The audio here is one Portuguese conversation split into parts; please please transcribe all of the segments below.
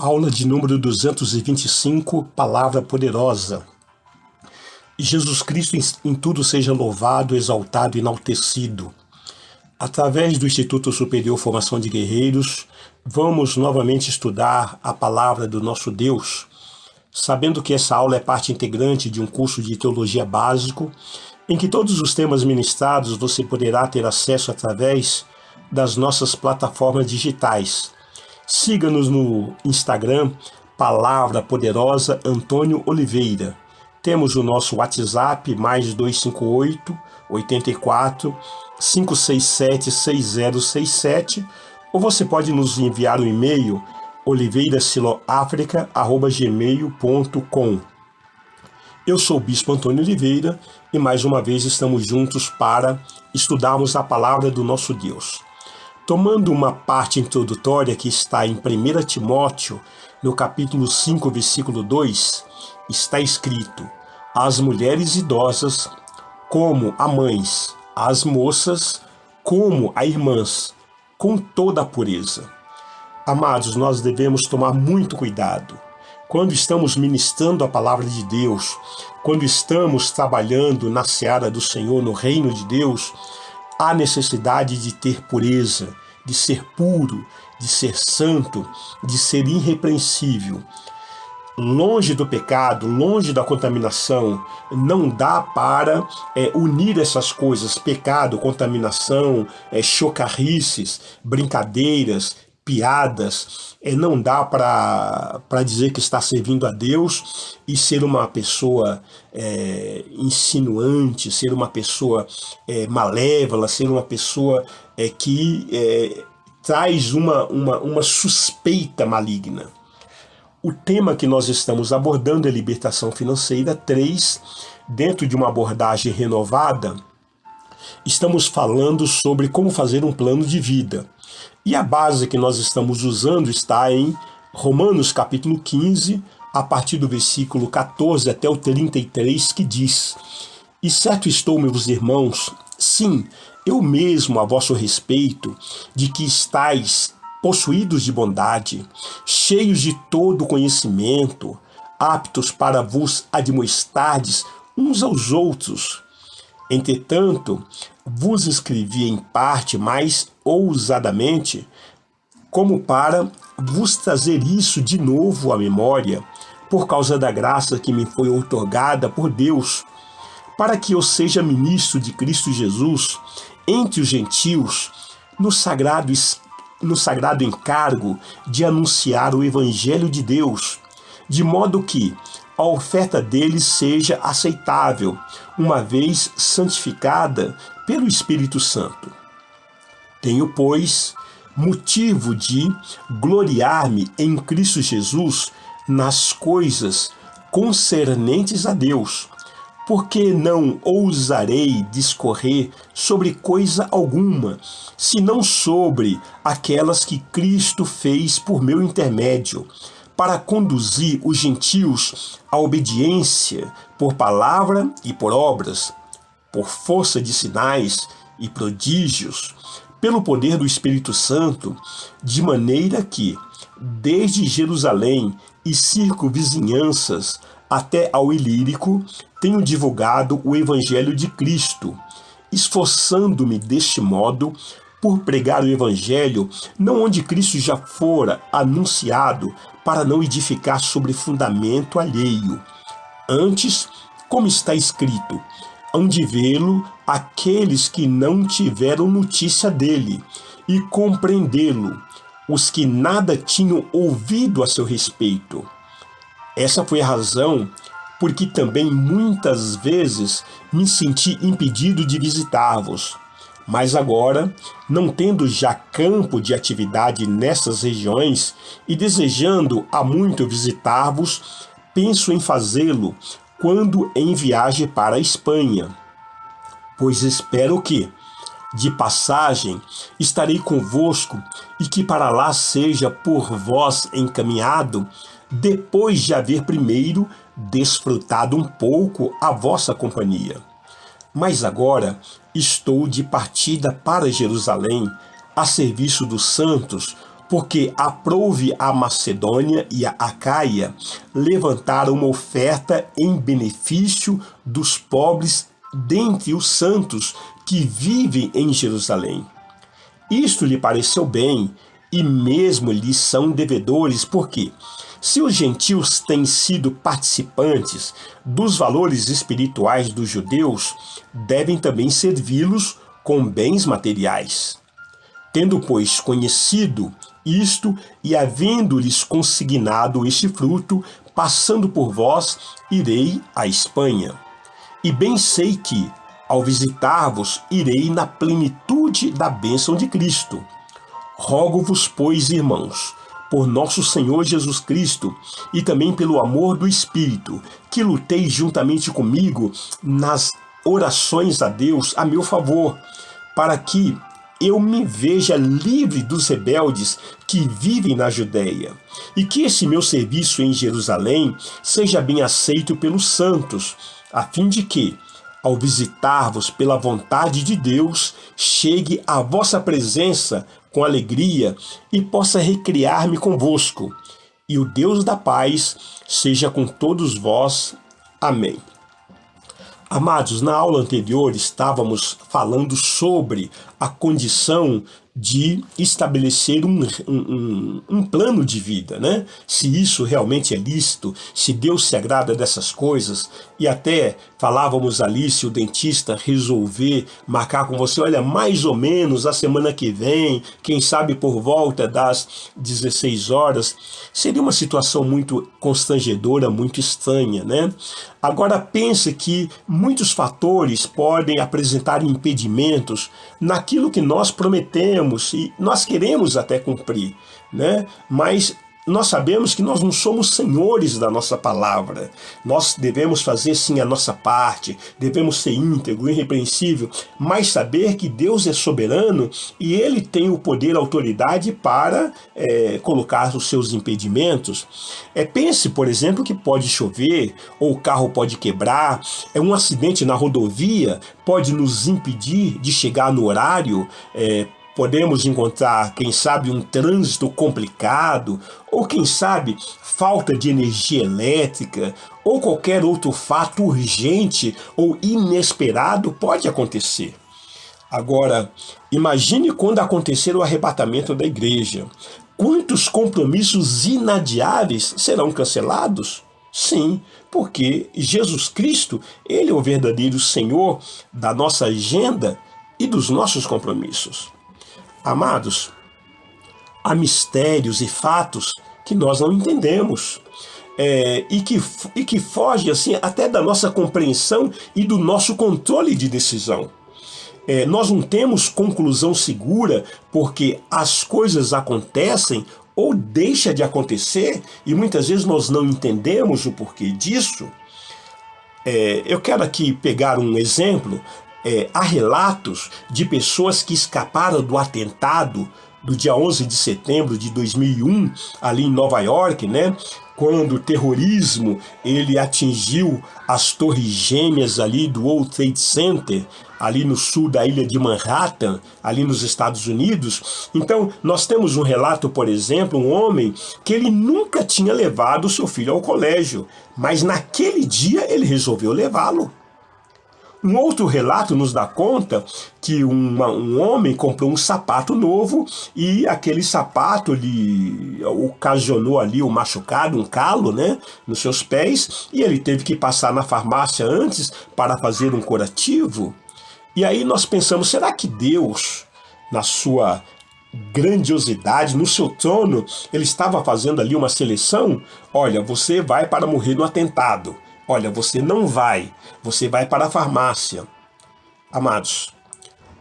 Aula de número 225, Palavra Poderosa. Jesus Cristo em tudo seja louvado, exaltado e enaltecido. Através do Instituto Superior Formação de Guerreiros, vamos novamente estudar a Palavra do nosso Deus, sabendo que essa aula é parte integrante de um curso de Teologia Básico, em que todos os temas ministrados você poderá ter acesso através das nossas plataformas digitais. Siga-nos no Instagram, Palavra Poderosa Antônio Oliveira. Temos o nosso WhatsApp, mais 258 84 567 6067, ou você pode nos enviar um e-mail, oliveirasiloafrica@gmail.com. Eu sou o Bispo Antônio Oliveira e mais uma vez estamos juntos para estudarmos a Palavra do nosso Deus. Tomando uma parte introdutória que está em 1 Timóteo, no capítulo 5, versículo 2, está escrito: as mulheres idosas, como a mães, as moças, como a irmãs, com toda a pureza. Amados, nós devemos tomar muito cuidado. Quando estamos ministrando a palavra de Deus, quando estamos trabalhando na seara do Senhor, no reino de Deus, há necessidade de ter pureza, de ser puro, de ser santo, de ser irrepreensível. Longe do pecado, longe da contaminação, não dá para unir essas coisas, pecado, contaminação, chocarrices, brincadeiras, piadas. Não dá para dizer que está servindo a Deus e ser uma pessoa insinuante, ser uma pessoa malévola, ser uma pessoa que traz uma suspeita maligna. O tema que nós estamos abordando é Libertação Financeira 3, dentro de uma abordagem renovada. Estamos falando sobre como fazer um plano de vida. E a base que nós estamos usando está em Romanos capítulo 15, a partir do versículo 14 até o 33, que diz: E certo estou, meus irmãos, sim, eu mesmo a vosso respeito, de que estáis possuídos de bondade, cheios de todo conhecimento, aptos para vos admoestardes uns aos outros. Entretanto, vos escrevi em parte mais ousadamente, como para vos trazer isso de novo à memória, por causa da graça que me foi outorgada por Deus, para que eu seja ministro de Cristo Jesus entre os gentios, no sagrado encargo de anunciar o Evangelho de Deus, de modo que a oferta deles seja aceitável, uma vez santificada pelo Espírito Santo. Tenho, pois, motivo de gloriar-me em Cristo Jesus nas coisas concernentes a Deus, porque não ousarei discorrer sobre coisa alguma, senão sobre aquelas que Cristo fez por meu intermédio, para conduzir os gentios à obediência por palavra e por obras, por força de sinais e prodígios, pelo poder do Espírito Santo, de maneira que, desde Jerusalém e circunvizinhanças até ao Ilírico, tenho divulgado o Evangelho de Cristo, esforçando-me deste modo por pregar o Evangelho, não onde Cristo já fora anunciado, para não edificar sobre fundamento alheio. Antes, como está escrito, hão de vê-lo aqueles que não tiveram notícia dele, e compreendê-lo, os que nada tinham ouvido a seu respeito. Essa foi a razão porque também muitas vezes me senti impedido de visitar-vos. Mas agora, não tendo já campo de atividade nessas regiões e desejando há muito visitar-vos, penso em fazê-lo quando em viagem para a Espanha. Pois espero que, de passagem, estarei convosco e que para lá seja por vós encaminhado, depois de haver primeiro desfrutado um pouco a vossa companhia. Mas agora estou de partida para Jerusalém, a serviço dos santos, porque aprouve a Macedônia e a Acaia levantar uma oferta em benefício dos pobres dentre os santos que vivem em Jerusalém. Isto lhe pareceu bem, e mesmo lhes são devedores, porque, se os gentios têm sido participantes dos valores espirituais dos judeus, devem também servi-los com bens materiais. Tendo, pois, conhecido isto e havendo-lhes consignado este fruto, passando por vós, irei à Espanha. E bem sei que, ao visitar-vos, irei na plenitude da bênção de Cristo. Rogo-vos, pois, irmãos, por nosso Senhor Jesus Cristo e também pelo amor do Espírito, que luteis juntamente comigo nas orações a Deus a meu favor, para que eu me veja livre dos rebeldes que vivem na Judéia, e que esse meu serviço em Jerusalém seja bem aceito pelos santos, a fim de que, ao visitar-vos pela vontade de Deus, chegue à vossa presença com alegria e possa recriar-me convosco. E o Deus da paz seja com todos vós. Amém. Amados, na aula anterior estávamos falando sobre a condição de estabelecer um plano de vida, né? Se isso realmente é lícito, se Deus se agrada dessas coisas, e até falávamos ali se o dentista resolver marcar com você, olha, mais ou menos a semana que vem, quem sabe por volta das 16 horas, seria uma situação muito constrangedora, muito estranha, né? Agora pense que muitos fatores podem apresentar impedimentos naquilo que nós prometemos e nós queremos até cumprir, né? Mas nós sabemos que nós não somos senhores da nossa palavra. Nós devemos fazer sim a nossa parte, devemos ser íntegro, irrepreensível, mas saber que Deus é soberano e Ele tem o poder, a autoridade para colocar os seus impedimentos. Pense, por exemplo, que pode chover, ou o carro pode quebrar, um acidente na rodovia pode nos impedir de chegar no horário, podemos encontrar, quem sabe, um trânsito complicado, ou quem sabe, falta de energia elétrica, ou qualquer outro fato urgente ou inesperado pode acontecer. Agora, imagine quando acontecer o arrebatamento da igreja. Quantos compromissos inadiáveis serão cancelados? Sim, porque Jesus Cristo, Ele é o verdadeiro Senhor da nossa agenda e dos nossos compromissos. Amados, há mistérios e fatos que nós não entendemos e que fogem assim, até da nossa compreensão e do nosso controle de decisão. Nós não temos conclusão segura porque as coisas acontecem ou deixam de acontecer e muitas vezes nós não entendemos o porquê disso. Eu quero aqui pegar um exemplo. Há relatos de pessoas que escaparam do atentado do dia 11 de setembro de 2001, ali em Nova York, né? Quando o terrorismo ele atingiu as torres gêmeas ali do World Trade Center, ali no sul da ilha de Manhattan, ali nos Estados Unidos. Então, nós temos um relato, por exemplo, um homem que ele nunca tinha levado o seu filho ao colégio, mas naquele dia ele resolveu levá-lo. Um outro relato nos dá conta que um homem comprou um sapato novo e aquele sapato lhe ocasionou ali um machucado, um calo, né, nos seus pés, e ele teve que passar na farmácia antes para fazer um curativo. E aí nós pensamos, será que Deus, na sua grandiosidade, no seu trono, ele estava fazendo ali uma seleção? Olha, você vai para morrer no atentado. Olha, você não vai, você vai para a farmácia. Amados,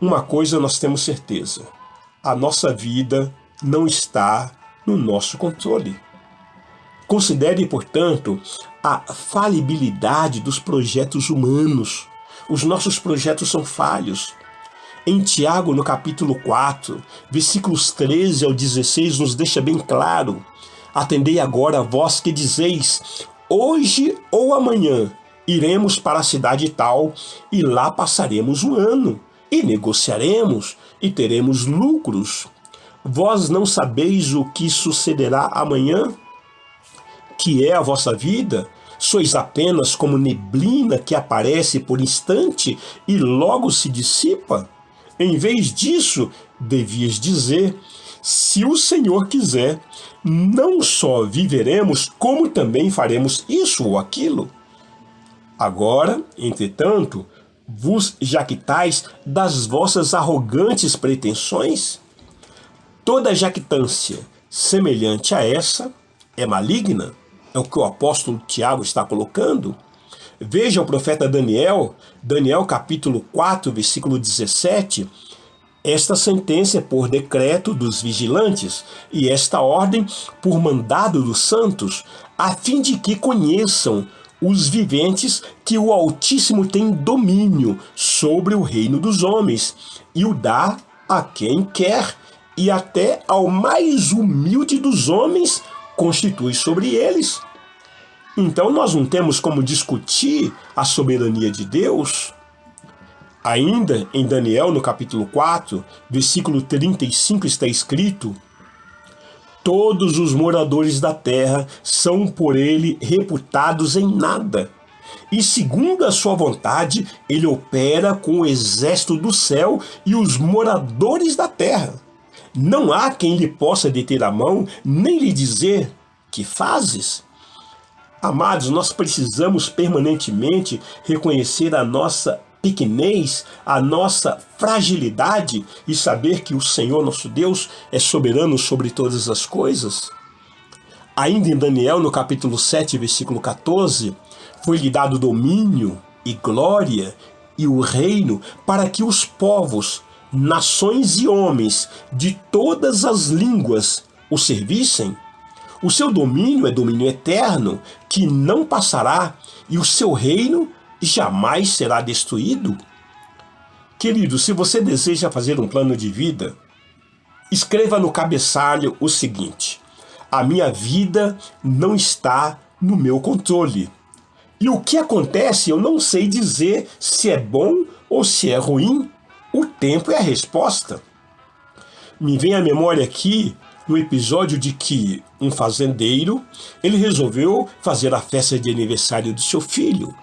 uma coisa nós temos certeza, a nossa vida não está no nosso controle. Considere, portanto, a falibilidade dos projetos humanos. Os nossos projetos são falhos. Em Tiago, no capítulo 4, versículos 13 ao 16, nos deixa bem claro: atendei agora vós que dizeis, hoje ou amanhã iremos para a cidade tal e lá passaremos um ano e negociaremos e teremos lucros. Vós não sabeis o que sucederá amanhã? Que é a vossa vida? Sois apenas como neblina que aparece por instante e logo se dissipa? Em vez disso, devias dizer: se o Senhor quiser, não só viveremos, como também faremos isso ou aquilo. Agora, entretanto, vos jactais das vossas arrogantes pretensões? Toda jactância semelhante a essa é maligna. É o que o apóstolo Tiago está colocando. Veja o profeta Daniel, capítulo 4, versículo 17. Esta sentença é por decreto dos vigilantes, e esta ordem por mandado dos santos, a fim de que conheçam os viventes que o Altíssimo tem domínio sobre o reino dos homens, e o dá a quem quer, e até ao mais humilde dos homens constitui sobre eles. Então nós não temos como discutir a soberania de Deus. Ainda em Daniel, no capítulo 4, versículo 35, está escrito: todos os moradores da terra são por ele reputados em nada. E segundo a sua vontade, ele opera com o exército do céu e os moradores da terra. Não há quem lhe possa deter a mão, nem lhe dizer: que fazes? Amados, nós precisamos permanentemente reconhecer a nossa pequenez, a nossa fragilidade e saber que o Senhor nosso Deus é soberano sobre todas as coisas. Ainda em Daniel, no capítulo 7, versículo 14, foi-lhe dado domínio e glória e o reino para que os povos, nações e homens de todas as línguas o servissem. O seu domínio é domínio eterno, que não passará, e o seu reino jamais será destruído. Querido, se você deseja fazer um plano de vida, escreva no cabeçalho o seguinte: a minha vida não está no meu controle. E o que acontece eu não sei dizer se é bom ou se é ruim. O tempo é a resposta. Me vem à memória aqui um episódio de que um fazendeiro, ele resolveu fazer a festa de aniversário do seu filho.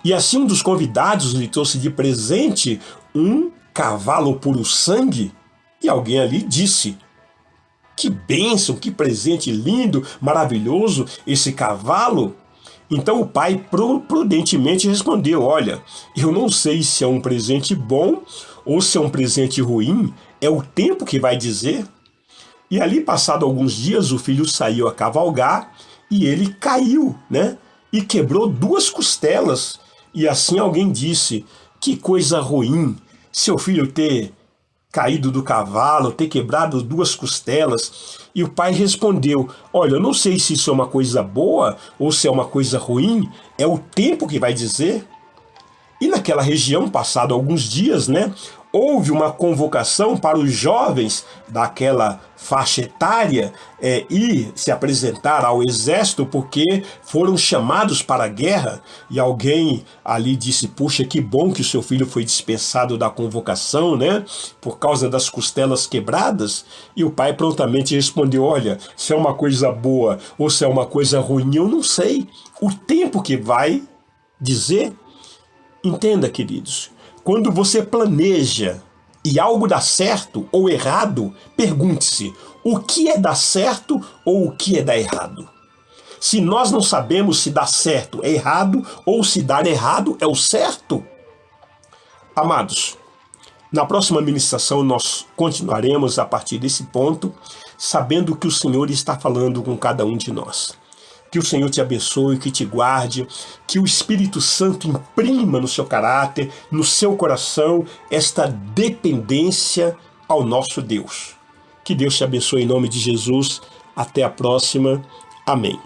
E assim um dos convidados lhe trouxe de presente um cavalo puro sangue. E alguém ali disse: que bênção, que presente lindo, maravilhoso esse cavalo. Então o pai prudentemente respondeu: olha, eu não sei se é um presente bom ou se é um presente ruim, é o tempo que vai dizer. E ali, passado alguns dias, o filho saiu a cavalgar e ele caiu, né? E quebrou 2 costelas. E assim alguém disse: que coisa ruim, seu filho ter caído do cavalo, ter quebrado 2 costelas. E o pai respondeu: olha, eu não sei se isso é uma coisa boa ou se é uma coisa ruim, é o tempo que vai dizer. E naquela região, passado alguns dias, né, houve uma convocação para os jovens daquela faixa etária ir se apresentar ao exército, porque foram chamados para a guerra. E alguém ali disse: puxa, que bom que o seu filho foi dispensado da convocação, né, por causa das costelas quebradas. E o pai prontamente respondeu: olha, se é uma coisa boa ou se é uma coisa ruim, eu não sei. O tempo que vai dizer. Entenda, queridos, quando você planeja e algo dá certo ou errado, pergunte-se: o que é dar certo ou o que é dar errado? Se nós não sabemos se dar certo é errado ou se dar errado é o certo. Amados, na próxima ministração nós continuaremos a partir desse ponto, sabendo que o Senhor está falando com cada um de nós. Que o Senhor te abençoe, que te guarde, que o Espírito Santo imprima no seu caráter, no seu coração, esta dependência ao nosso Deus. Que Deus te abençoe em nome de Jesus. Até a próxima. Amém.